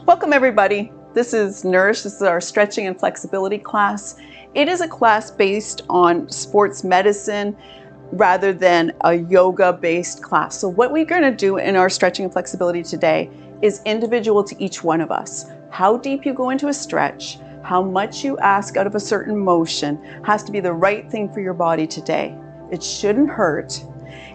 Welcome everybody. This is Nourish. This is our stretching and flexibility class. It is a class based on sports medicine rather than a yoga-based class. So what we're going to do in our stretching and flexibility today is individual to each one of us. How deep you go into a stretch, how much you ask out of a certain motion has to be the right thing for your body today. It shouldn't hurt.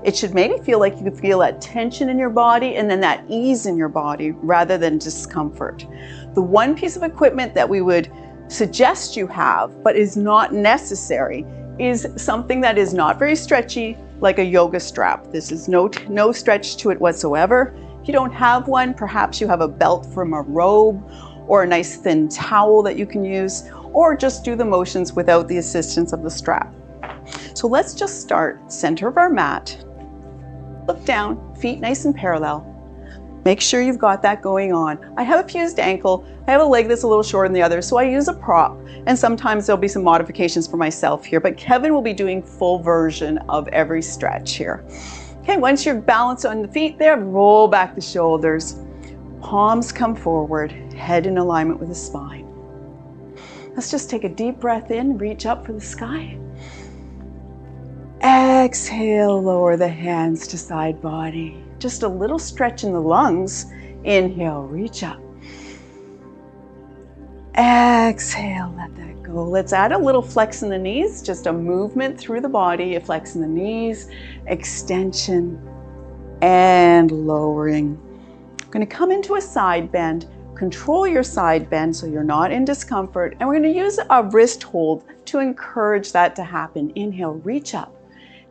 It should maybe feel like you could feel that tension in your body and then that ease in your body rather than discomfort. The one piece of equipment that we would suggest you have, but is not necessary, is something that is not very stretchy, like a yoga strap. This is no stretch to it whatsoever. If you don't have one, perhaps you have a belt from a robe or a nice thin towel that you can use, or just do the motions without the assistance of the strap. So let's just start center of our mat. Look down, feet nice and parallel. Make sure you've got that going on. I have a fused ankle. I have a leg that's a little shorter than the other, so I use a prop. And sometimes there'll be some modifications for myself here, but Kevin will be doing full version of every stretch here. Okay, once you're balanced on the feet there, roll back the shoulders. Palms come forward, head in alignment with the spine. Let's just take a deep breath in, reach up for the sky. Exhale, lower the hands to side body. Just a little stretch in the lungs. Inhale, reach up. Exhale, let that go. Let's add a little flex in the knees, just a movement through the body, a flex in the knees, extension, and lowering. I'm going to come into a side bend. Control your side bend so you're not in discomfort. And we're going to use a wrist hold to encourage that to happen. Inhale, reach up.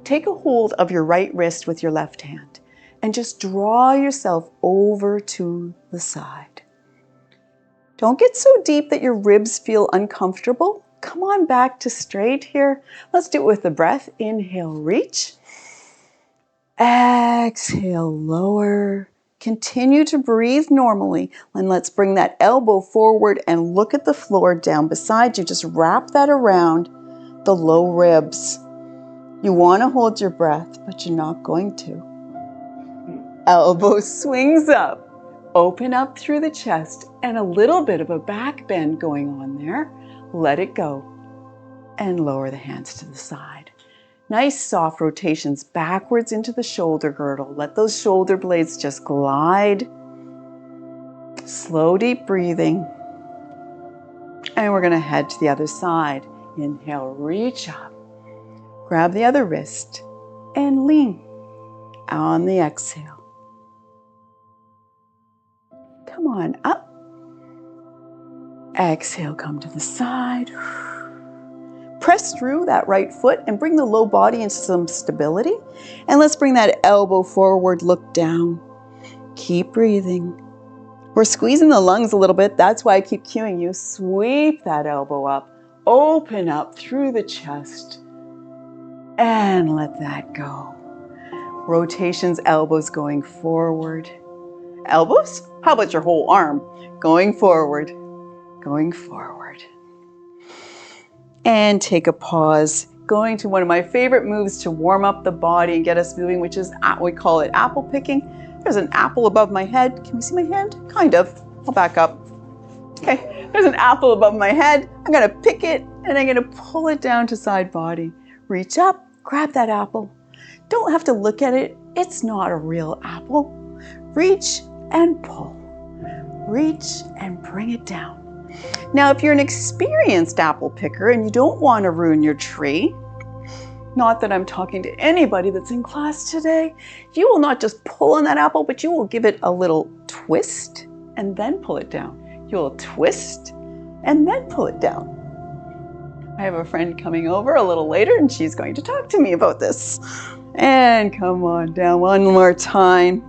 Take a hold of your right wrist with your left hand and just draw yourself over to the side. Don't get so deep that your ribs feel uncomfortable. Come on back to straight here. Let's do it with the breath. Inhale, reach. Exhale, lower. Continue to breathe normally. And let's bring that elbow forward and look at the floor down beside you. Just wrap that around the low ribs. You want to hold your breath, but you're not going to. Elbow swings up. Open up through the chest and a little bit of a back bend going on there. Let it go and lower the hands to the side. Nice soft rotations backwards into the shoulder girdle. Let those shoulder blades just glide. Slow, deep breathing. And we're going to head to the other side. Inhale, reach up. Grab the other wrist and lean on the exhale. Come on up. Exhale, come to the side. Press through that right foot and bring the low body into some stability. And let's bring that elbow forward, look down. Keep breathing. We're squeezing the lungs a little bit. That's why I keep cueing you. Sweep that elbow up. Open up through the chest. And let that go. Rotations, elbows going forward. Elbows? How about your whole arm? Going forward, going forward. And take a pause. Going to one of my favorite moves to warm up the body and get us moving, which is, we call it apple picking. There's an apple above my head. Can we see my hand? Kind of. I'll back up. Okay, there's an apple above my head. I'm gonna pick it and I'm gonna pull it down to side body. Reach up. Grab that apple. Don't have to look at it. It's not a real apple. Reach and pull. Reach and bring it down. Now, if you're an experienced apple picker and you don't want to ruin your tree, not that I'm talking to anybody that's in class today, you will not just pull on that apple, but you will give it a little twist and then pull it down. You will twist and then pull it down. I have a friend coming over a little later and she's going to talk to me about this. And come on down one more time.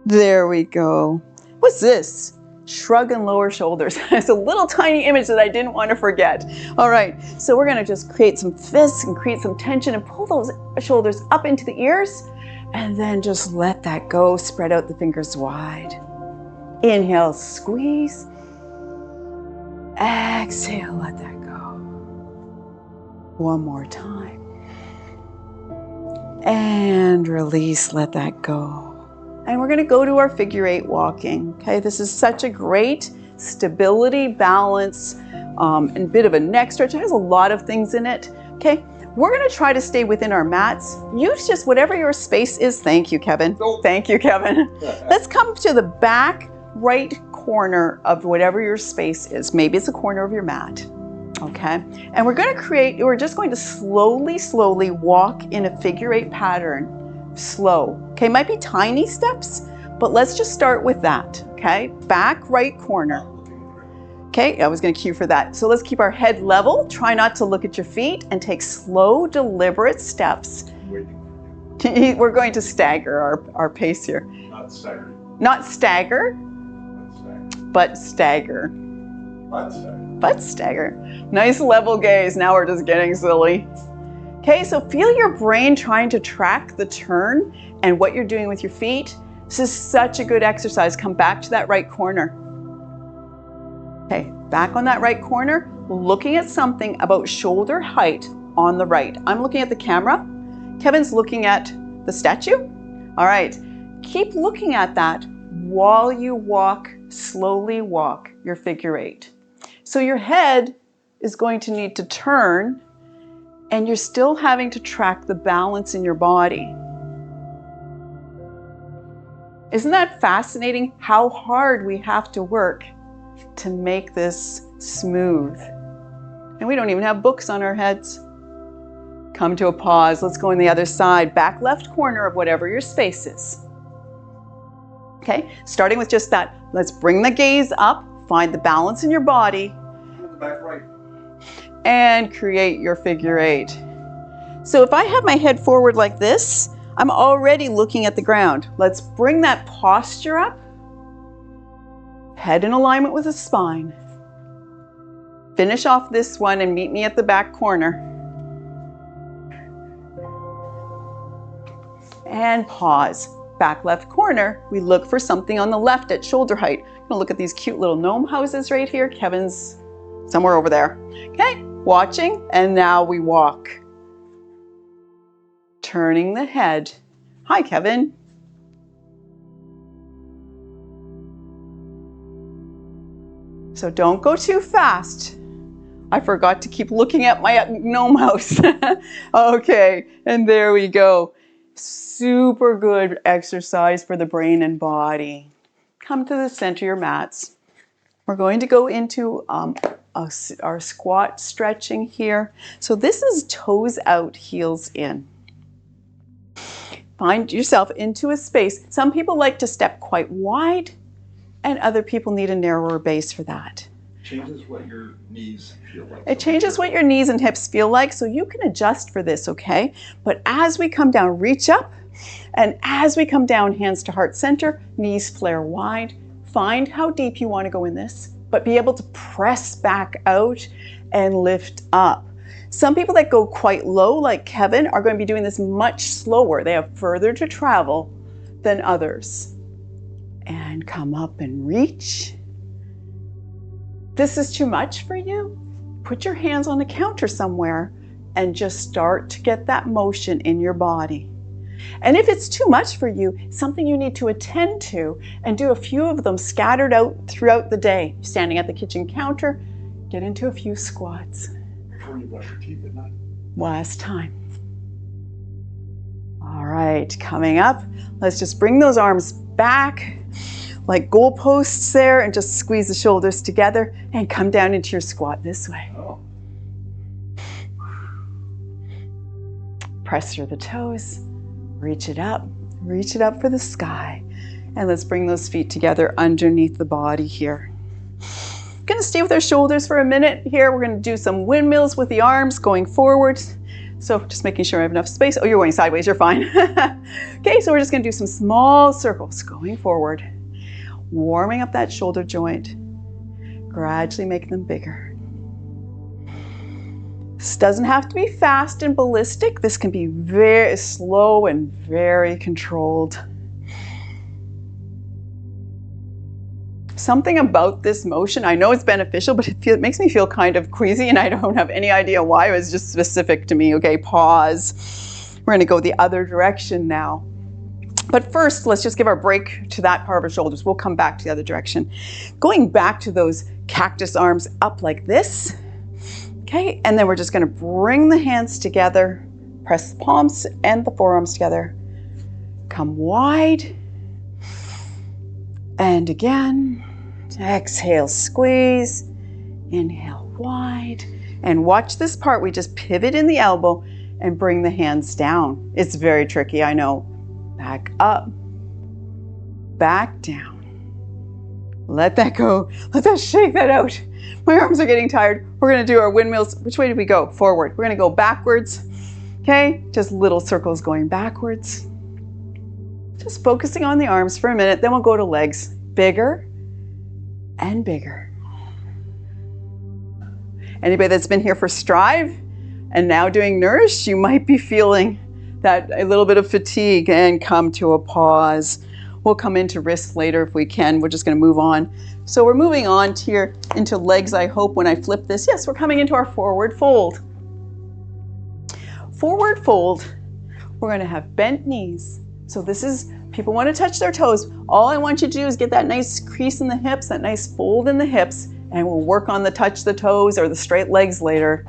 There we go. What's this? Shrug and lower shoulders. It's a little tiny image that I didn't want to forget. All right, so we're going to just create some fists and create some tension and pull those shoulders up into the ears and then just let that go. Spread out the fingers wide. Inhale, squeeze. Exhale, let that go. One more time. And release, let that go. And we're gonna go to our figure 8 walking. Okay, this is such a great stability, balance, and bit of a neck stretch. It has a lot of things in it. Okay, we're gonna try to stay within our mats. Use just whatever your space is. Thank you, Kevin. Thank you, Kevin. Let's come to the back right corner of whatever your space is. Maybe it's a corner of your mat. Okay, and we're just going to slowly walk in a figure 8 pattern. Slow. Okay, might be tiny steps, but let's just start with that. Okay, back right corner. Okay, I was going to cue for that. So let's keep our head level. Try not to look at your feet and take slow, deliberate steps. We're going to stagger our pace here. Not stagger. Not stagger, but stagger. But stagger. Nice level gaze. Now we're just getting silly. Okay, so feel your brain trying to track the turn and what you're doing with your feet. This is such a good exercise. Come back to that right corner. Okay, back on that right corner, looking at something about shoulder height on the right. I'm looking at the camera. Kevin's looking at the statue. All right, keep looking at that while you slowly walk your figure 8. So your head is going to need to turn, and you're still having to track the balance in your body. Isn't that fascinating how hard we have to work to make this smooth? And we don't even have books on our heads. Come to a pause. Let's go on the other side. Back left corner of whatever your space is. Okay, starting with just that. Let's bring the gaze up. Find the balance in your body. Back right. And create your figure 8. So if I have my head forward like this, I'm already looking at the ground. Let's bring that posture up. Head in alignment with the spine. Finish off this one and meet me at the back corner. And pause. Back left corner, we look for something on the left at shoulder height. I'm gonna look at these cute little gnome houses right here. Kevin's somewhere over there. Okay, watching, and now we walk. Turning the head. Hi, Kevin. So don't go too fast. I forgot to keep looking at my gnome house. Okay, and there we go. Super good exercise for the brain and body. Come to the center of your mats. We're going to go into our squat stretching here. So this is toes out, heels in. Find yourself into a space. Some people like to step quite wide, and other people need a narrower base for that. Changes what your knees feel like. It changes what your knees and hips feel like, so you can adjust for this, okay? But as we come down, reach up, and as we come down, hands to heart center, knees flare wide. Find how deep you want to go in this, but be able to press back out and lift up. Some people that go quite low, like Kevin, are going to be doing this much slower. They have further to travel than others. And come up and reach. This is too much for you? Put your hands on the counter somewhere and just start to get that motion in your body. And if it's too much for you, something you need to attend to and do a few of them scattered out throughout the day. Standing at the kitchen counter, get into a few squats. Before you brush your teeth at night. Last time. All right, coming up, let's just bring those arms back like goalposts there and just squeeze the shoulders together and come down into your squat this way. Oh. Press through the toes, reach it up for the sky. And let's bring those feet together underneath the body here. Gonna stay with our shoulders for a minute here. We're gonna do some windmills with the arms going forward. So just making sure I have enough space. Oh, you're going sideways, you're fine. Okay, so we're just gonna do some small circles going forward. Warming up that shoulder joint. Gradually making them bigger. This doesn't have to be fast and ballistic. This can be very slow and very controlled. Something about this motion, I know it's beneficial, but it makes me feel kind of queasy and I don't have any idea why. It was just specific to me. Okay, pause. We're gonna go the other direction now. But first, let's just give our break to that part of our shoulders. We'll come back to the other direction. Going back to those cactus arms up like this. Okay, and then we're just gonna bring the hands together, press the palms and the forearms together. Come wide. And again, exhale, squeeze. Inhale, wide. And watch this part, we just pivot in the elbow and bring the hands down. It's very tricky, I know. Back up, back down. Let that go. Let that shake that out. My arms are getting tired. We're gonna do our windmills. Which way do we go? Forward. We're gonna go backwards. Okay, just little circles going backwards. Just focusing on the arms for a minute, then we'll go to legs. Bigger and bigger. Anybody that's been here for Strive and now doing Nourish, you might be feeling that a little bit of fatigue and come to a pause. We'll come into wrists later if we can. We're just gonna move on. So we're moving on here into legs, I hope, when I flip this. Yes, we're coming into our forward fold. Forward fold, we're gonna have bent knees. So this is, people wanna touch their toes. All I want you to do is get that nice crease in the hips, that nice fold in the hips, and we'll work on the touch the toes or the straight legs later.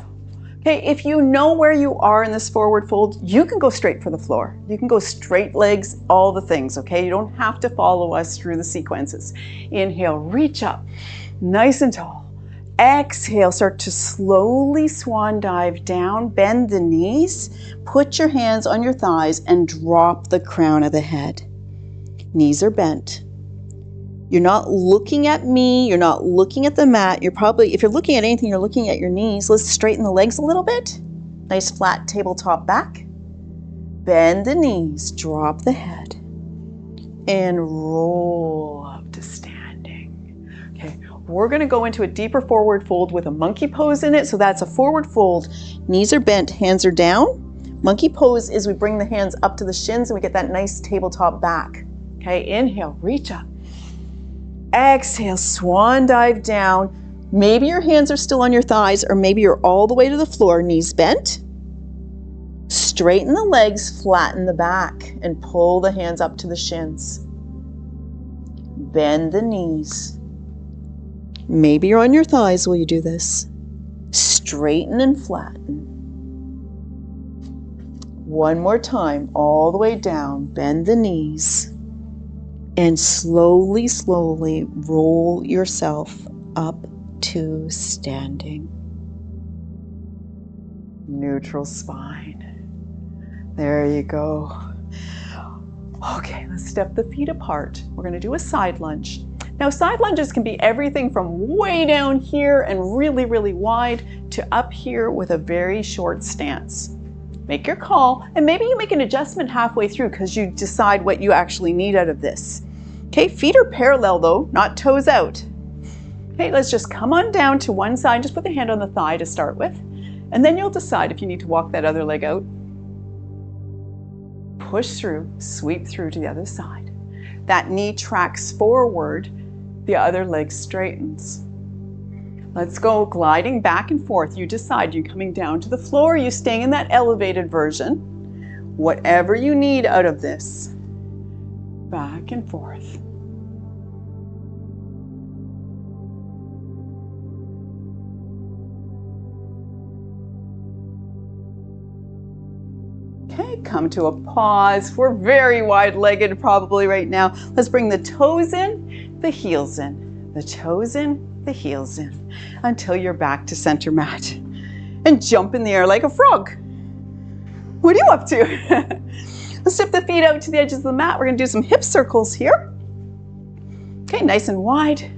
Okay, if you know where you are in this forward fold, you can go straight for the floor. You can go straight legs, all the things, okay? You don't have to follow us through the sequences. Inhale, reach up, nice and tall. Exhale, start to slowly swan dive down, bend the knees, put your hands on your thighs and drop the crown of the head. Knees are bent. You're not looking at me, you're not looking at the mat. You're probably, if you're looking at anything, you're looking at your knees. Let's straighten the legs a little bit. Nice flat tabletop back. Bend the knees, drop the head, and roll up to standing. Okay, we're gonna go into a deeper forward fold with a monkey pose in it. So that's a forward fold. Knees are bent, hands are down. Monkey pose is we bring the hands up to the shins and we get that nice tabletop back. Okay, inhale, reach up. Exhale, swan dive down. Maybe your hands are still on your thighs or maybe you're all the way to the floor, knees bent. Straighten the legs, flatten the back, and pull the hands up to the shins. Bend the knees. Maybe you're on your thighs while you do this. Straighten and flatten. One more time, all the way down, bend the knees. And slowly, slowly roll yourself up to standing. Neutral spine. There you go. Okay, let's step the feet apart. We're going to do a side lunge. Now, side lunges can be everything from way down here and really, really wide to up here with a very short stance. Make your call, and maybe you make an adjustment halfway through because you decide what you actually need out of this. Okay, feet are parallel though, not toes out. Okay, let's just come on down to one side. Just put the hand on the thigh to start with, and then you'll decide if you need to walk that other leg out. Push through, sweep through to the other side. That knee tracks forward, the other leg straightens. Let's go gliding back and forth. You decide, you coming down to the floor, you staying in that elevated version. Whatever you need out of this. Back and forth. Okay, come to a pause. We're very wide-legged probably right now. Let's bring the toes in, the heels in, the toes in, the heels in, until you're back to center mat. And jump in the air like a frog. What are you up to? Let's step the feet out to the edges of the mat. We're gonna do some hip circles here. Okay, nice and wide.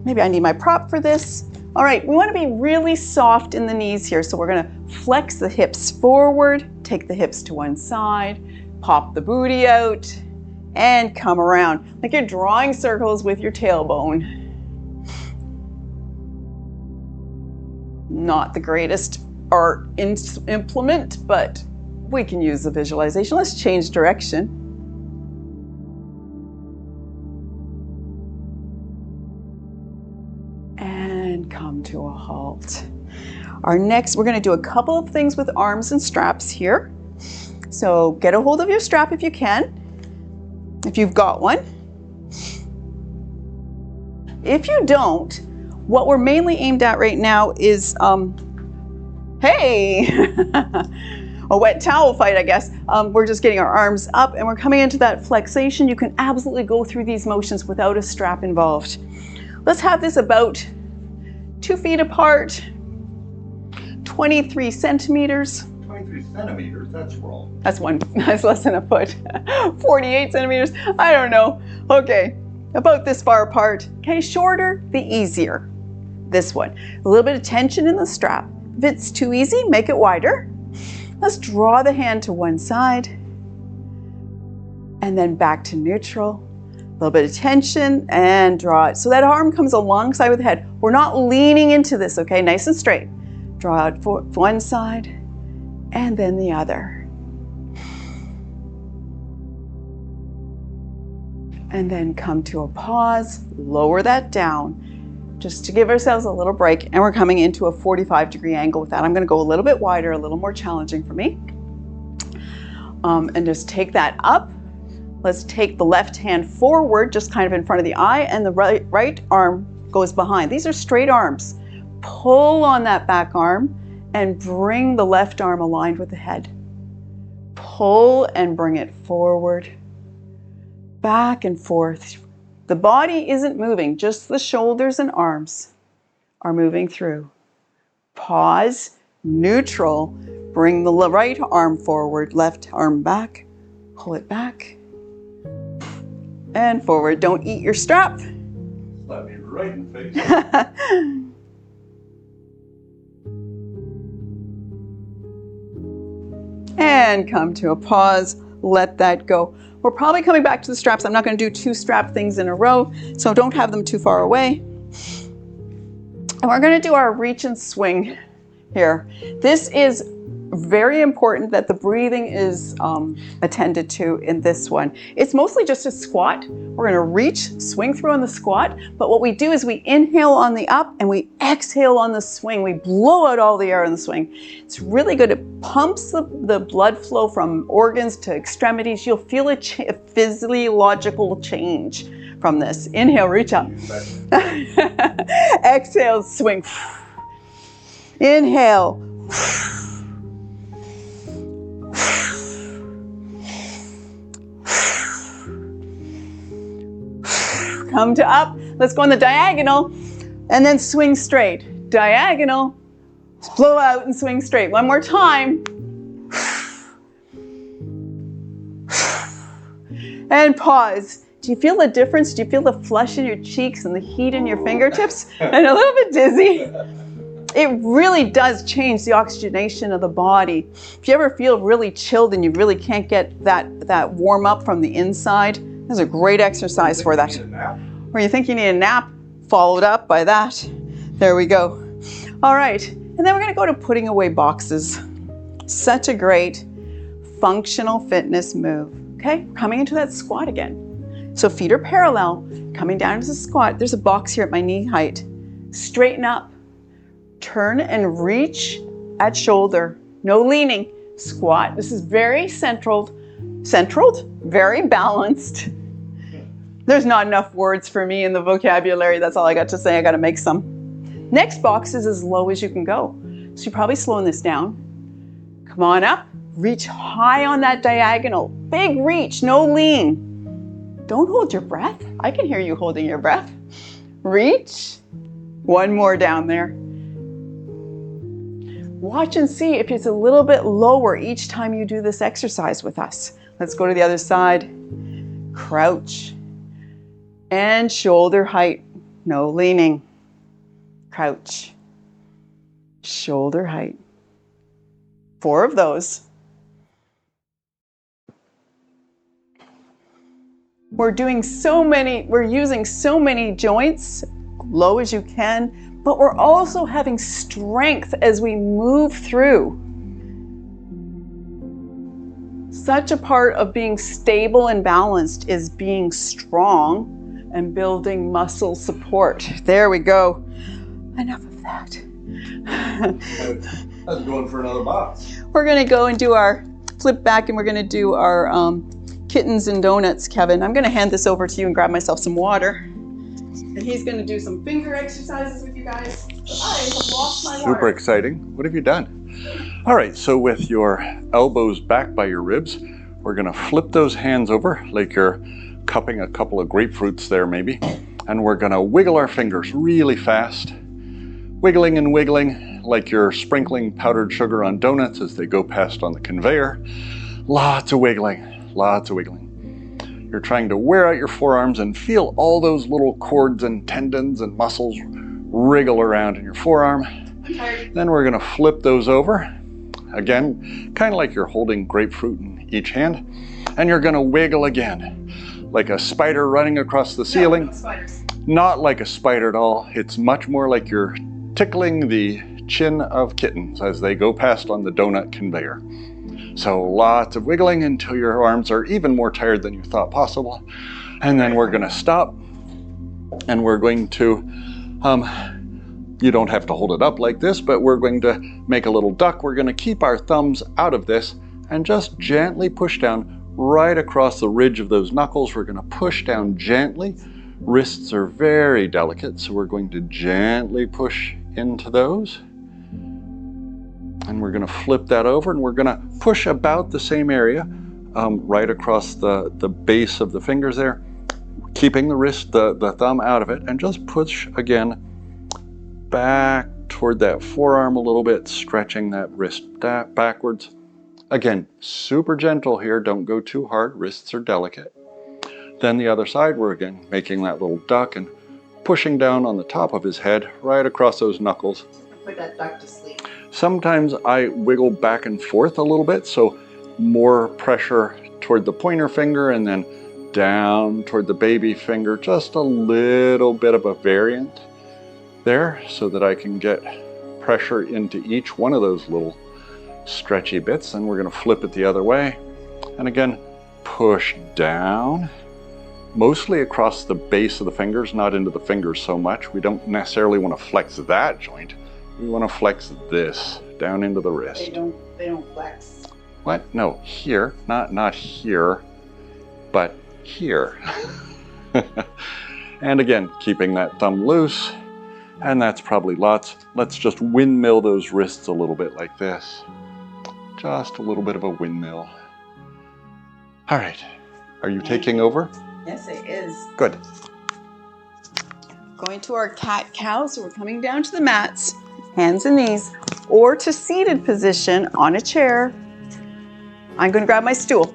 Maybe I need my prop for this. All right, we wanna be really soft in the knees here. So we're gonna flex the hips forward, take the hips to one side, pop the booty out, and come around. Like you're drawing circles with your tailbone. Not the greatest art implement, but we can use the visualization. Let's change direction. And come to a halt. Our next, we're going to do a couple of things with arms and straps here. So get a hold of your strap if you can. if you've got one. If you don't, what we're mainly aimed at right now is, hey, a wet towel fight, I guess. We're just getting our arms up and we're coming into that flexation. You can absolutely go through these motions without a strap involved. Let's have this about 2 feet apart, 23 centimeters. 23 centimeters, that's wrong. That's less than a foot. 48 centimeters, I don't know. Okay, about this far apart. Okay, shorter, the easier. This one. A little bit of tension in the strap. If it's too easy, make it wider. Let's draw the hand to one side and then back to neutral. A little bit of tension and draw it. So that arm comes alongside with the head. We're not leaning into this, okay? Nice and straight. Draw it for one side and then the other. And then come to a pause, lower that down, just to give ourselves a little break, and we're coming into a 45-degree angle with that. I'm gonna go a little bit wider, a little more challenging for me. And just take that up. Let's take the left hand forward, just kind of in front of the eye, and the right arm goes behind. These are straight arms. Pull on that back arm and bring the left arm aligned with the head. Pull and bring it forward, back and forth. The body isn't moving, just the shoulders and arms are moving through. Pause, neutral, bring the right arm forward, left arm back, pull it back, and forward. Don't eat your strap. Slap me right in the face. And come to a pause, let that go. We're probably coming back to the straps. I'm not going to do 2 strap things in a row, so don't have them too far away. And we're going to do our reach and swing here. This is very important that the breathing is attended to in this one. It's mostly just a squat. We're going to reach, swing through on the squat, but what we do is we inhale on the up and we exhale on the swing. We blow out all the air in the swing. It's really good. It pumps the blood flow from organs to extremities. You'll feel a physiological change from this. Inhale, reach up. Exhale, swing. Inhale. Come to up. Let's go on the diagonal and then swing straight. Diagonal. Blow out and swing straight. One more time. And pause. Do you feel the difference? Do you feel the flush in your cheeks and the heat in your fingertips? And a little bit dizzy? It really does change the oxygenation of the body. If you ever feel really chilled and you really can't get that warm up from the inside, this is a great exercise for that. Or you think you need a nap, followed up by that. There we go. All right, and then we're gonna go to putting away boxes. Such a great functional fitness move. Okay, coming into that squat again. So feet are parallel, coming down to the squat. There's a box here at my knee height. Straighten up, turn and reach at shoulder. No leaning, squat. This is very centraled, very balanced. There's not enough words for me in the vocabulary. That's all I got to say. I got to make some. Next box is as low as you can go. So you're probably slowing this down. Come on up. Reach high on that diagonal. Big reach, no lean. Don't hold your breath. I can hear you holding your breath. Reach. One more down there. Watch and see if it's a little bit lower each time you do this exercise with us. Let's go to the other side. Crouch. And shoulder height, no leaning. Crouch. Shoulder height. 4 of those. We're using so many joints, low as you can, but we're also having strength as we move through. Such a part of being stable and balanced is being strong and building muscle support. There we go. Enough of that. That's going for another box. We're gonna go and do our flip back and we're gonna do our kittens and donuts, Kevin. I'm going to hand this over to you and grab myself some water. And he's going to do some finger exercises with you guys. I have lost my water. Super exciting. What have you done? All right, so with your elbows back by your ribs, we're going to flip those hands over like you're cupping a couple of grapefruits there maybe. And we're going to wiggle our fingers really fast. Wiggling and wiggling like you're sprinkling powdered sugar on donuts as they go past on the conveyor. Lots of wiggling, lots of wiggling. You're trying to wear out your forearms and feel all those little cords and tendons and muscles wriggle around in your forearm. Then we're going to flip those over. Again, kind of like you're holding grapefruit in each hand. And you're going to wiggle again, like a spider running across the ceiling. Not like a spider at all. It's much more like you're tickling the chin of kittens as they go past on the donut conveyor. So lots of wiggling until your arms are even more tired than you thought possible. And then we're going to stop. And we're going to, you don't have to hold it up like this, but we're going to make a little duck. We're going to keep our thumbs out of this and just gently push down right across the ridge of those knuckles. We're going to push down gently. Wrists are very delicate, so we're going to gently push into those. And we're going to flip that over and we're going to push about the same area right across the base of the fingers there, keeping the wrist, the thumb out of it, and just push again back toward that forearm a little bit, stretching that wrist backwards. Again, super gentle here, don't go too hard, wrists are delicate. Then the other side, we're again making that little duck and pushing down on the top of his head, right across those knuckles. Put that duck to sleep. Sometimes I wiggle back and forth a little bit, so more pressure toward the pointer finger and then down toward the baby finger, just a little bit of a variant there so that I can get pressure into each one of those little stretchy bits. And we're going to flip it the other way. And again, push down. Mostly across the base of the fingers, not into the fingers so much. We don't necessarily want to flex that joint. We want to flex this down into the wrist. They don't flex. What? No, here, not here, but here. And again, keeping that thumb loose. And that's probably lots. Let's just windmill those wrists a little bit like this. Just a little bit of a windmill. All right, are you taking over? Yes, it is. Good. Going to our cat-cow, so we're coming down to the mats, hands and knees, or to seated position on a chair. I'm going to grab my stool.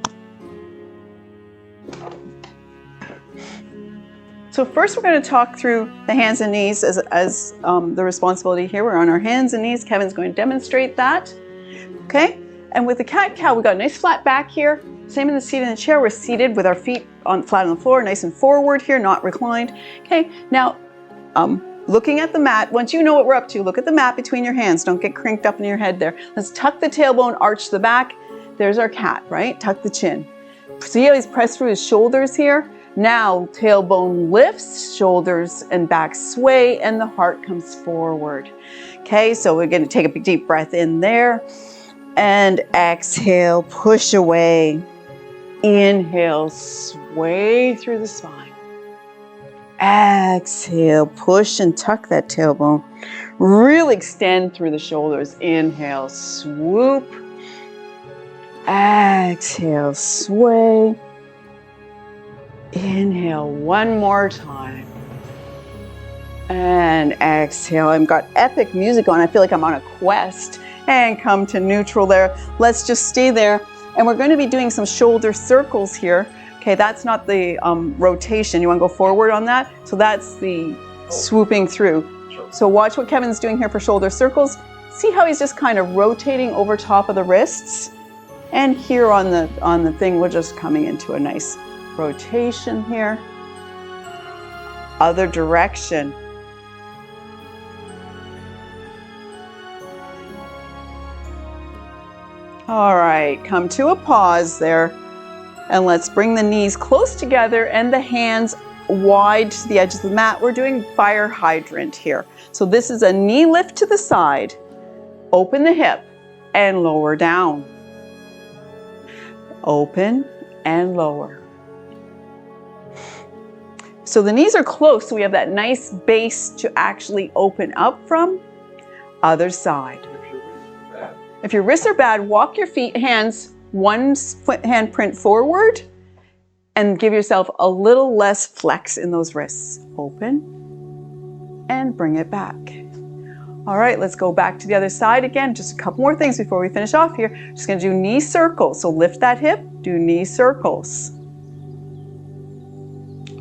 So first we're going to talk through the hands and knees as the responsibility here. We're on our hands and knees. Kevin's going to demonstrate that. Okay? And with the cat-cow, we've got a nice flat back here. Same in the seat in the chair. We're seated with our feet flat on the floor, nice and forward here, not reclined. Okay, now looking at the mat, once you know what we're up to, look at the mat between your hands. Don't get crinked up in your head there. Let's tuck the tailbone, arch the back. There's our cat, right? Tuck the chin. See how he's pressed through his shoulders here? Now tailbone lifts, shoulders and back sway, and the heart comes forward. Okay, so we're going to take a big deep breath in there. And exhale, push away. Inhale, sway through the spine. Exhale, push and tuck that tailbone. Really extend through the shoulders. Inhale, swoop. Exhale, sway. Inhale one more time. And exhale. I've got epic music on. I feel like I'm on a quest. And come to neutral there. Let's just stay there. And we're going to be doing some shoulder circles here. Okay, that's not the rotation. You want to go forward on that? So that's the swooping through. Sure. So watch what Kevin's doing here for shoulder circles. See how he's just kind of rotating over top of the wrists? And here on the thing, we're just coming into a nice rotation here. Other direction. All right, come to a pause there. And let's bring the knees close together and the hands wide to the edge of the mat. We're doing fire hydrant here. So this is a knee lift to the side. Open the hip and lower down. Open and lower. So the knees are close, so we have that nice base to actually open up from. Other side. If your wrists are bad, walk your hands one foot handprint forward and give yourself a little less flex in those wrists. Open and bring it back. All right, let's go back to the other side again. Just a couple more things before we finish off here. Just gonna do knee circles. So lift that hip, do knee circles.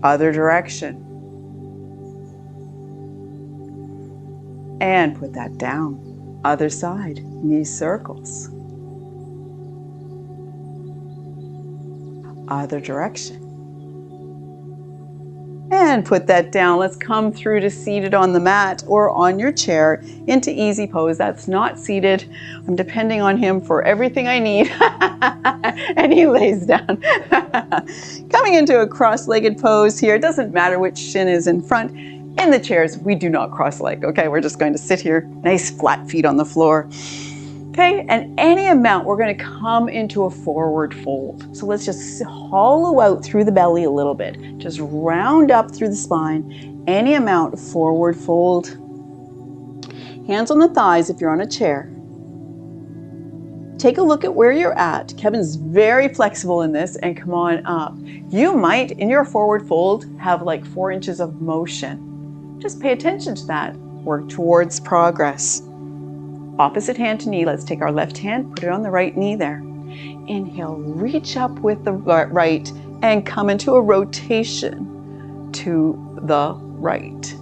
Other direction. And put that down. Other side, knee circles. Other direction. And put that down. Let's come through to seated on the mat or on your chair into easy pose. That's not seated. I'm depending on him for everything I need. And he lays down. Coming into a cross-legged pose here. It doesn't matter which shin is in front. In the chairs, we do not cross-leg, okay? We're just going to sit here, nice flat feet on the floor. Okay, and any amount, we're going to come into a forward fold. So let's just hollow out through the belly a little bit. Just round up through the spine. Any amount, forward fold. Hands on the thighs if you're on a chair. Take a look at where you're at. Kevin's very flexible in this, and come on up. You might, in your forward fold, have like 4 inches of motion. Just pay attention to that. Work towards progress. Opposite hand to knee. Let's take our left hand, put it on the right knee there. Inhale, reach up with the right and come into a rotation to the right.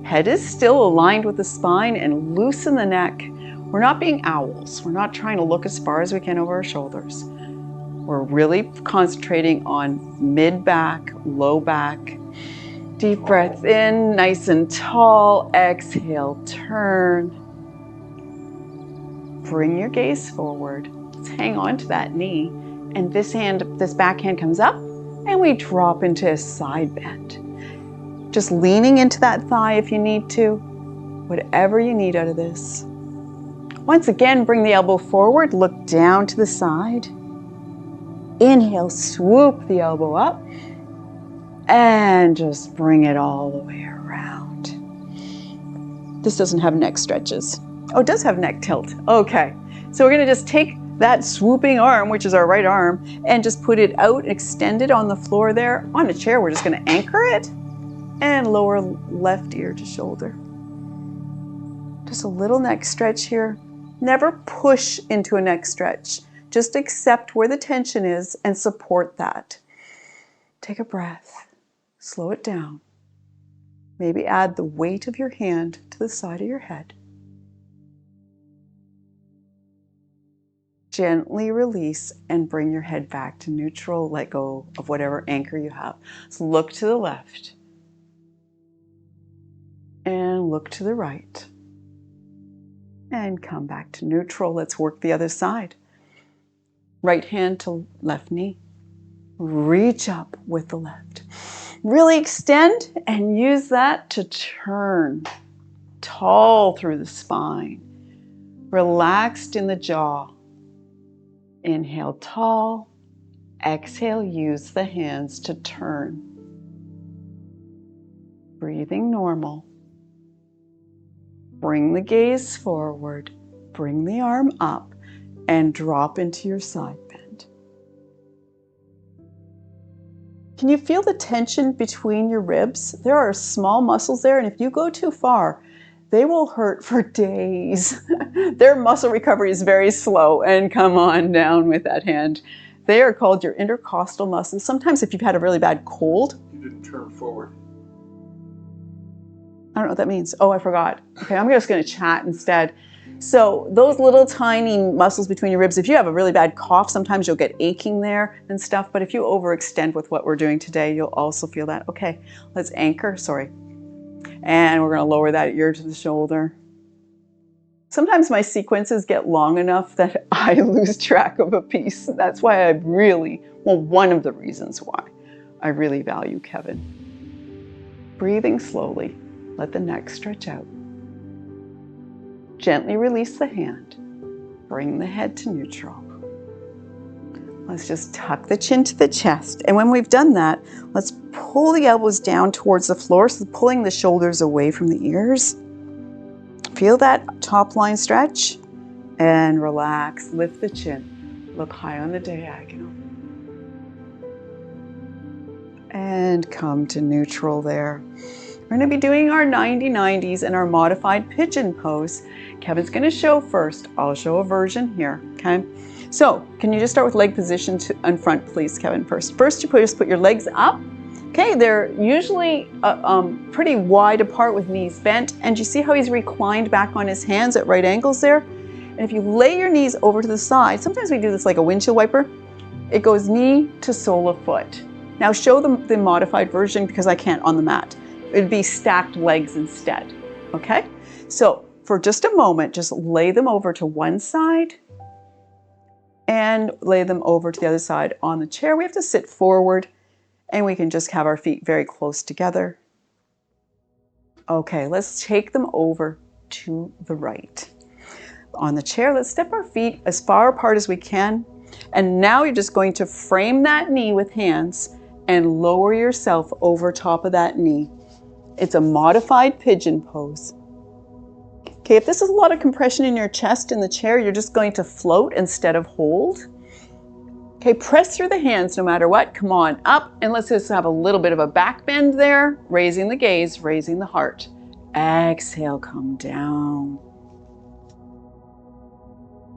Head is still aligned with the spine and loosen the neck. We're not being owls. We're not trying to look as far as we can over our shoulders. We're really concentrating on mid-back, low back. Deep breath in, nice and tall. Exhale, turn. Bring your gaze forward. Let's hang on to that knee. And this back hand comes up and we drop into a side bend. Just leaning into that thigh if you need to. Whatever you need out of this. Once again, bring the elbow forward, look down to the side. Inhale, swoop the elbow up. And just bring it all the way around. This doesn't have neck stretches. Oh, it does have neck tilt. Okay, so we're gonna just take that swooping arm, which is our right arm, and just put it out, extend it on the floor there. On a chair, we're just gonna anchor it and lower left ear to shoulder. Just a little neck stretch here. Never push into a neck stretch. Just accept where the tension is and support that. Take a breath, slow it down. Maybe add the weight of your hand to the side of your head. Gently release and bring your head back to neutral. Let go of whatever anchor you have. So look to the left and look to the right and come back to neutral. Let's work the other side. Right hand to left knee. Reach up with the left. Really extend and use that to turn tall through the spine. Relaxed in the jaw. Inhale tall, exhale, use the hands to turn. Breathing normal. Bring the gaze forward, bring the arm up, and drop into your side bend. Can you feel the tension between your ribs? There are small muscles there, and if you go too far, they will hurt for days. Their muscle recovery is very slow, and come on down with that hand. They are called your intercostal muscles. Sometimes if you've had a really bad cold. You didn't turn forward. I don't know what that means. Oh, I forgot. Okay, I'm just gonna chat instead. So those little tiny muscles between your ribs, if you have a really bad cough, sometimes you'll get aching there and stuff, but if you overextend with what we're doing today, you'll also feel that. Okay, let's anchor, and we're gonna lower that ear to the shoulder. Sometimes my sequences get long enough that I lose track of a piece. That's why one of the reasons why I really value Kevin. Breathing slowly, let the neck stretch out. Gently release the hand, bring the head to neutral. Let's just tuck the chin to the chest. And when we've done that, let's pull the elbows down towards the floor, so pulling the shoulders away from the ears. Feel that top line stretch and relax. Lift the chin. Look high on the diagonal. And come to neutral there. We're going to be doing our 90-90s and our modified pigeon pose. Kevin's going to show first. I'll show a version here, okay? So, can you just start with leg position in front, please, Kevin, first. First, you just put your legs up. Okay, they're usually pretty wide apart with knees bent. And you see how he's reclined back on his hands at right angles there? And if you lay your knees over to the side, sometimes we do this like a windshield wiper. It goes knee to sole of foot. Now show them the modified version because I can't on the mat. It'd be stacked legs instead, okay? So for just a moment, just lay them over to one side and lay them over to the other side on the chair. We have to sit forward and we can just have our feet very close together. Okay, let's take them over to the right. On the chair, let's step our feet as far apart as we can. And now you're just going to frame that knee with hands and lower yourself over top of that knee. It's a modified pigeon pose. Okay, if this is a lot of compression in your chest in the chair, you're just going to float instead of hold. Okay, press through the hands no matter what. Come on up, and let's just have a little bit of a back bend there, raising the gaze, raising the heart. Exhale, come down.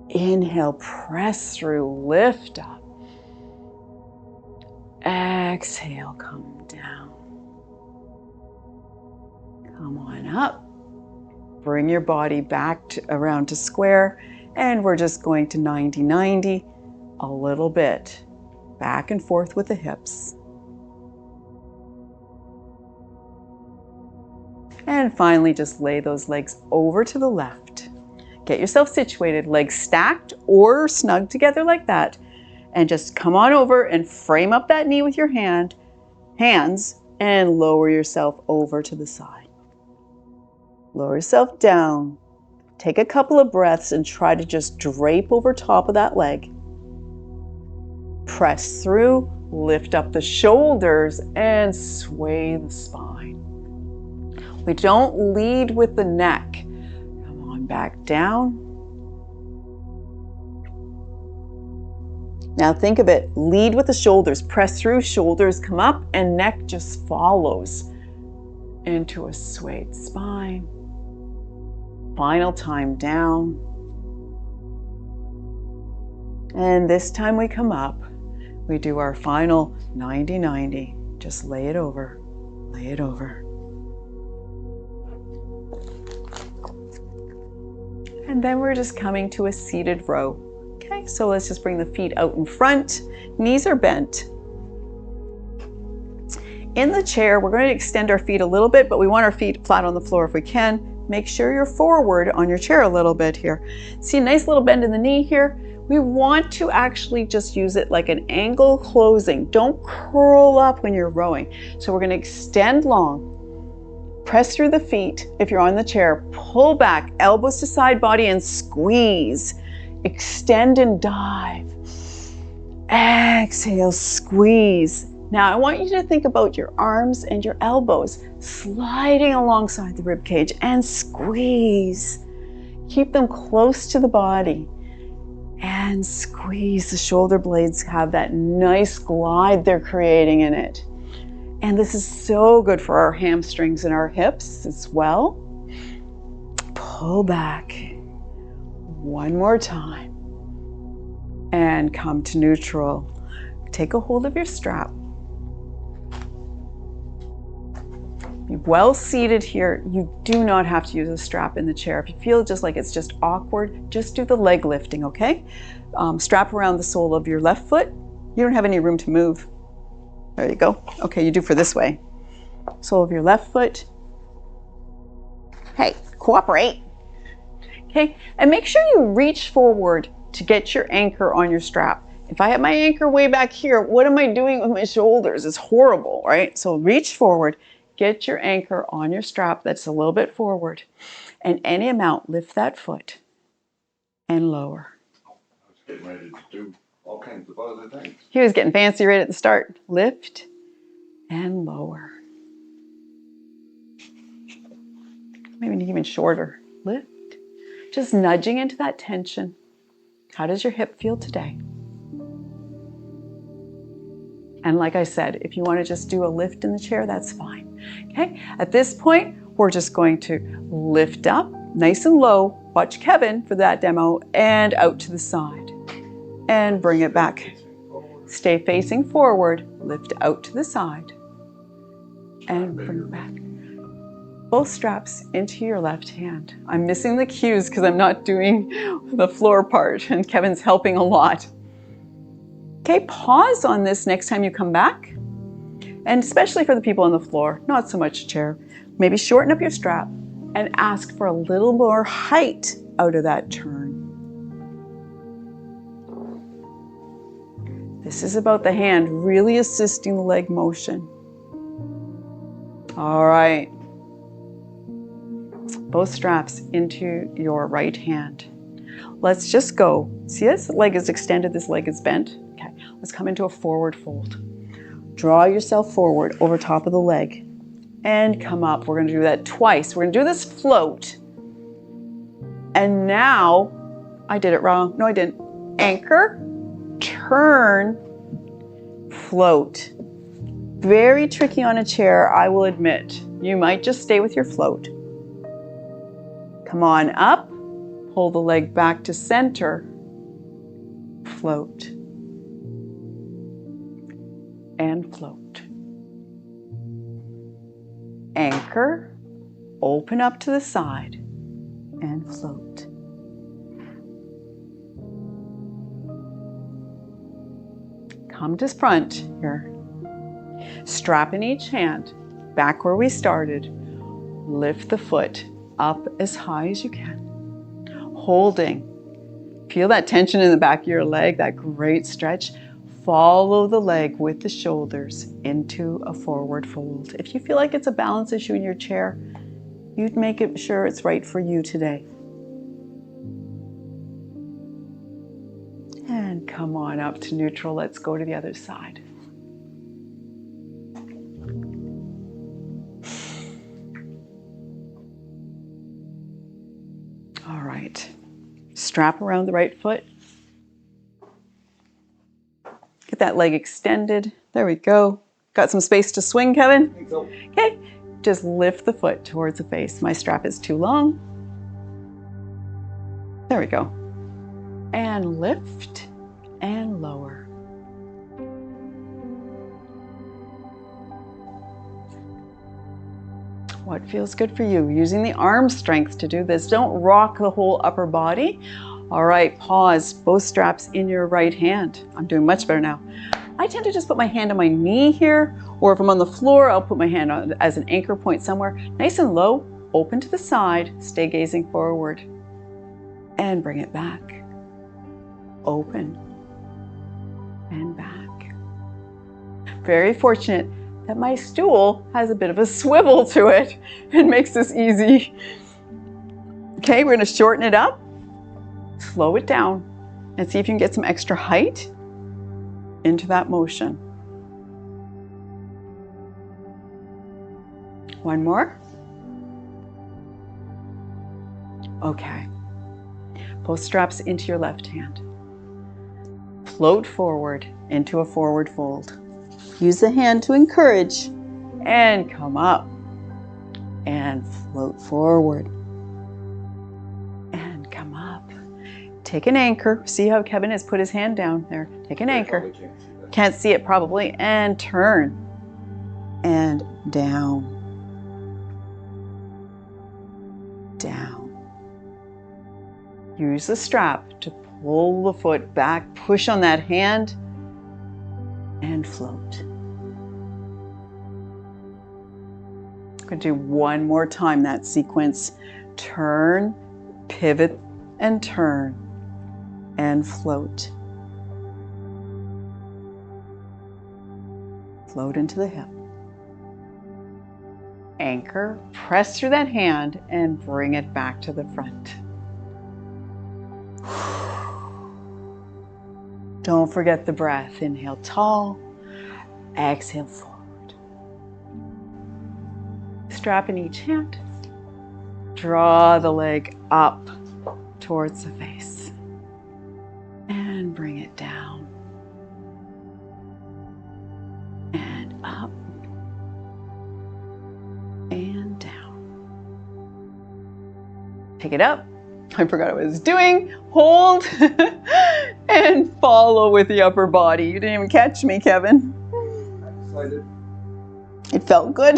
Inhale, press through, lift up. Exhale, come down. Come on up. Bring your body back around to square, and we're just going to 90-90 a little bit. Back and forth with the hips. And finally, just lay those legs over to the left. Get yourself situated, legs stacked or snug together like that. And just come on over and frame up that knee with your hands, and lower yourself over to the side. Lower yourself down. Take a couple of breaths and try to just drape over top of that leg. Press through, lift up the shoulders, and sway the spine. We don't lead with the neck. Come on back down. Now think of it, lead with the shoulders, press through, shoulders come up, and neck just follows into a swayed spine. Final time down. And this time we come up, we do our final 90-90. Just lay it over, lay it over. And then we're just coming to a seated row. Okay, so let's just bring the feet out in front. Knees are bent. In the chair, we're going to extend our feet a little bit, but we want our feet flat on the floor if we can. Make sure you're forward on your chair a little bit here. See a nice little bend in the knee here? We want to actually just use it like an angle closing. Don't curl up when you're rowing. So we're going to extend long. Press through the feet if you're on the chair. Pull back, elbows to side body, and squeeze. Extend and dive. Exhale, squeeze. Now I want you to think about your arms and your elbows sliding alongside the rib cage and squeeze. Keep them close to the body and squeeze. The shoulder blades have that nice glide they're creating in it. And this is so good for our hamstrings and our hips as well. Pull back. One more time. And come to neutral. Take a hold of your strap. Be well seated here. You do not have to use a strap in the chair. If you feel just like it's just awkward, just do the leg lifting, okay? Strap around the sole of your left foot. You don't have any room to move. There you go. Okay, you do for this way. Sole of your left foot. Hey, cooperate. Okay, and make sure you reach forward to get your anchor on your strap. If I have my anchor way back here, what am I doing with my shoulders? It's horrible, right? So reach forward, get your anchor on your strap that's a little bit forward, and any amount, lift that foot and lower. I was getting ready to do all kinds of other things. He was getting fancy right at the start. Lift and lower. Maybe even shorter. Lift. Just nudging into that tension. How does your hip feel today? And like I said, if you want to just do a lift in the chair, that's fine. Okay, at this point, we're just going to lift up nice and low. Watch Kevin for that demo, and out to the side. And bring it back. Stay facing forward, lift out to the side. And bring it back. Both straps into your left hand. I'm missing the cues because I'm not doing the floor part, and Kevin's helping a lot. Okay, pause on this next time you come back. And especially for the people on the floor, not so much chair. Maybe shorten up your strap and ask for a little more height out of that turn. This is about the hand really assisting the leg motion. All right. Both straps into your right hand. Let's just go. See, this leg is extended, this leg is bent. Okay, let's come into a forward fold. Draw yourself forward over top of the leg and come up. We're going to do that twice. We're going to do this float. And now, I did it wrong. No, I didn't. Anchor, turn, float. Very tricky on a chair, I will admit. You might just stay with your float. Come on up, pull the leg back to center, float, and float. Anchor, open up to the side, and float. Come to front here. Strap in each hand, back where we started. Lift the foot up as high as you can. Holding. Feel that tension in the back of your leg, that great stretch. Follow the leg with the shoulders into a forward fold. If you feel like it's a balance issue in your chair, you'd make it sure it's right for you today. And come on up to neutral. Let's go to the other side. All right. Strap around the right foot. Get that leg extended. There we go. Got some space to swing, Kevin? I think so. Okay. Just lift the foot towards the face. My strap is too long. There we go. And lift and lower. What feels good for you? Using the arm strength to do this. Don't rock the whole upper body. All right, pause. Both straps in your right hand. I'm doing much better now. I tend to just put my hand on my knee here, or if I'm on the floor, I'll put my hand on as an anchor point somewhere. Nice and low, open to the side, stay gazing forward. And bring it back. Open and back. Very fortunate that my stool has a bit of a swivel to it and makes this easy. Okay, we're going to shorten it up, slow it down, and see if you can get some extra height into that motion. One more. Okay. Both straps into your left hand. Float forward into a forward fold. Use the hand to encourage and come up and float forward and come up. Take an anchor. See how Kevin has put his hand down there. Take an anchor. Can't see it probably. And turn and down. Down. Use the strap to pull the foot back. Push on that hand and float. I'm going to do one more time that sequence. Turn, pivot, and turn, and float. Float into the hip. Anchor, press through that hand, and bring it back to the front. Don't forget the breath. Inhale tall, exhale forward. Strap in each hand. Draw the leg up towards the face. And bring it down. And up. And down. Pick it up. I forgot what I was doing. Hold and follow with the upper body. You didn't even catch me, Kevin. I'm excited. It felt good.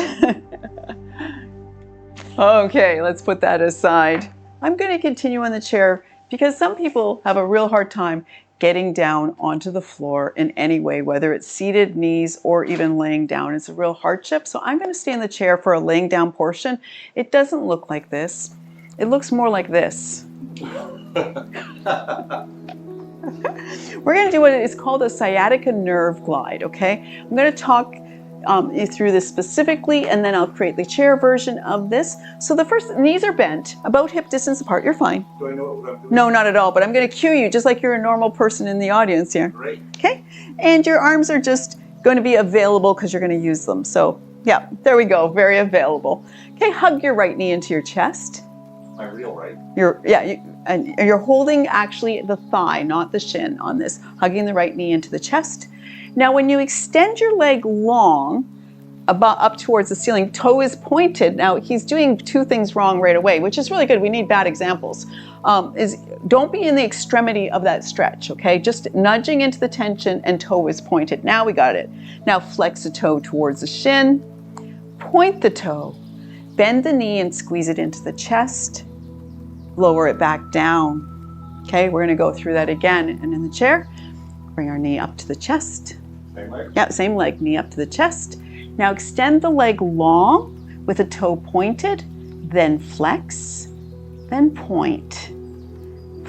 Okay, let's put that aside. I'm going to continue on the chair because some people have a real hard time getting down onto the floor in any way, whether it's seated, knees, or even laying down. It's a real hardship. So I'm going to stay in the chair for a laying down portion. It doesn't look like this. It looks more like this. We're going to do what is called a sciatica nerve glide, okay? I'm going to talk you through this specifically, and then I'll create the chair version of this. So the first, knees are bent, about hip distance apart. You're fine. Do I know what I'm doing? No, not at all, but I'm going to cue you just like you're a normal person in the audience here. Great. Okay? And your arms are just going to be available because you're going to use them. So yeah, there we go, very available. Okay, hug your right knee into your chest. My real right. And you're holding actually the thigh, not the shin on this, hugging the right knee into the chest. Now, when you extend your leg long, about up towards the ceiling, toe is pointed. Now, he's doing two things wrong right away, which is really good. We need bad examples. Don't be in the extremity of that stretch, okay? Just nudging into the tension and toe is pointed. Now we got it. Now flex the toe towards the shin, point the toe, bend the knee and squeeze it into the chest, lower it back down. Okay, we're gonna go through that again. And in the chair, bring our knee up to the chest. Same leg? Yeah, same leg, knee up to the chest. Now extend the leg long with the toe pointed, then flex, then point.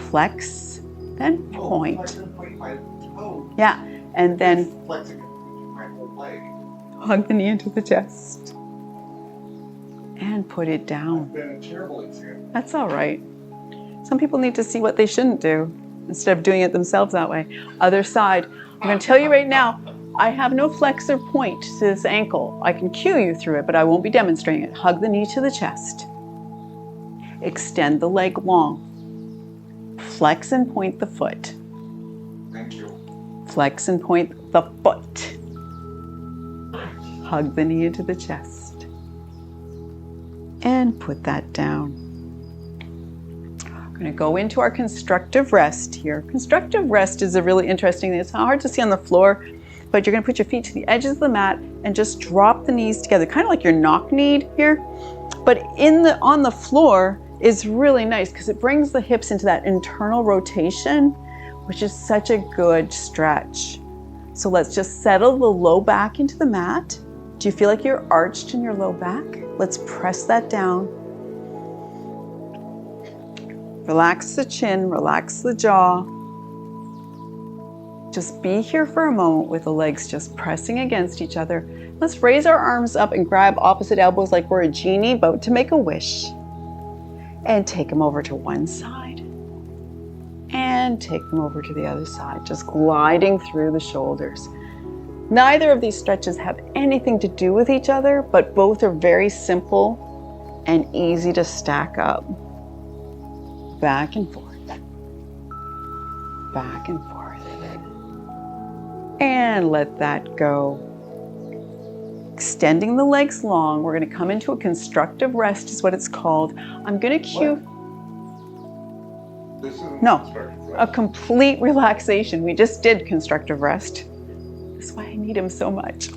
Flex, then point. I can point my toe. Yeah, and then Flexing my whole leg. hug the knee into the chest. And put it down. It's been a terrible example. That's all right. Some people need to see what they shouldn't do instead of doing it themselves that way. Other side. I'm going to tell you right now, I have no flex or point to this ankle. I can cue you through it, but I won't be demonstrating it. Hug the knee to the chest. Extend the leg long. Flex and point the foot. Thank you. Flex and point the foot. Hug the knee into the chest. And put that down. We're going to go into our constructive rest here. Constructive rest is a really interesting thing. It's hard to see on the floor, but you're going to put your feet to the edges of the mat and just drop the knees together, kind of like your knock-kneed here. But on the floor is really nice because it brings the hips into that internal rotation, which is such a good stretch. So let's just settle the low back into the mat. Do you feel like you're arched in your low back? Let's press that down. Relax the chin, relax the jaw. Just be here for a moment with the legs just pressing against each other. Let's raise our arms up and grab opposite elbows like we're a genie about to make a wish. And take them over to one side. And take them over to the other side, just gliding through the shoulders. Neither of these stretches have anything to do with each other, but both are very simple and easy to stack up. Back and forth. Back and forth. And let that go. Extending the legs long, we're going to come into a constructive rest is what it's called. I'm going to cue... This is No, a complete relaxation. We just did constructive rest. That's why I need him so much.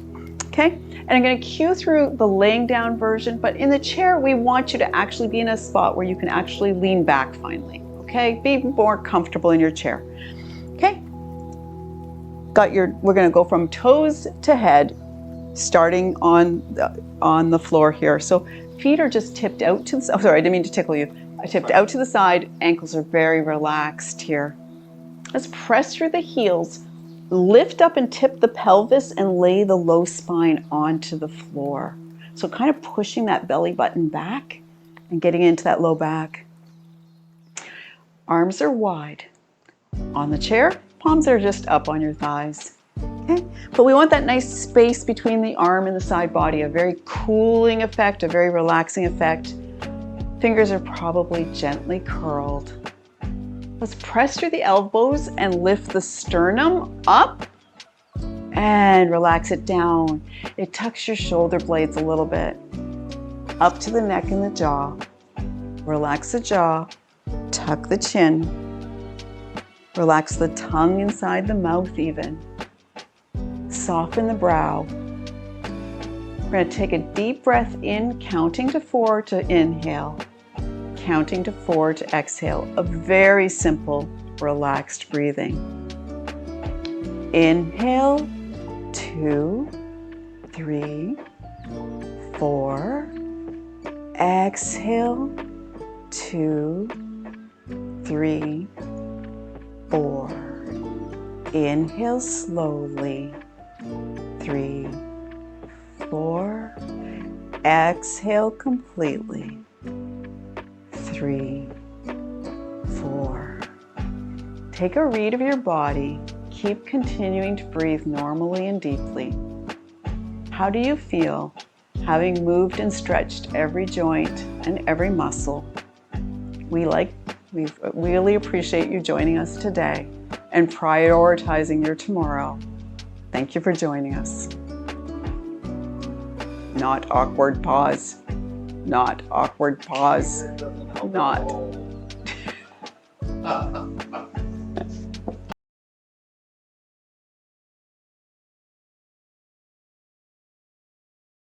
Okay, and I'm going to cue through the laying down version, but in the chair, we want you to actually be in a spot where you can actually lean back finally. Okay, be more comfortable in your chair. Okay, we're going to go from toes to head, starting on the floor here. So feet are just tipped out to the, oh sorry, I didn't mean to tickle you. I tipped out to the side, ankles are very relaxed here. Let's press through the heels, lift up and tip the pelvis and lay the low spine onto the floor. So kind of pushing that belly button back and getting into that low back. Arms are wide. On the chair, Palms are just up on your thighs. Okay? But we want that nice space between the arm and the side body, a very cooling effect, a very relaxing effect. Fingers are probably gently curled. Let's press through the elbows and lift the sternum up and relax it down. It tucks your shoulder blades a little bit. Up to the neck and the jaw. Relax the jaw, tuck the chin. Relax the tongue inside the mouth even. Soften the brow. We're going to take a deep breath in, counting to 4 to inhale, counting to 4 to exhale. A very simple, relaxed breathing. Inhale, 2, 3, 4. Exhale, 2, 3, 4. Inhale slowly, 3, 4. Exhale completely, 3, 4. Take a read of your body. Keep continuing to breathe normally and deeply. How do you feel having moved and stretched every joint and every muscle? We really appreciate you joining us today and prioritizing your tomorrow. Thank you for joining us. Not awkward pause. Not awkward pause. Not.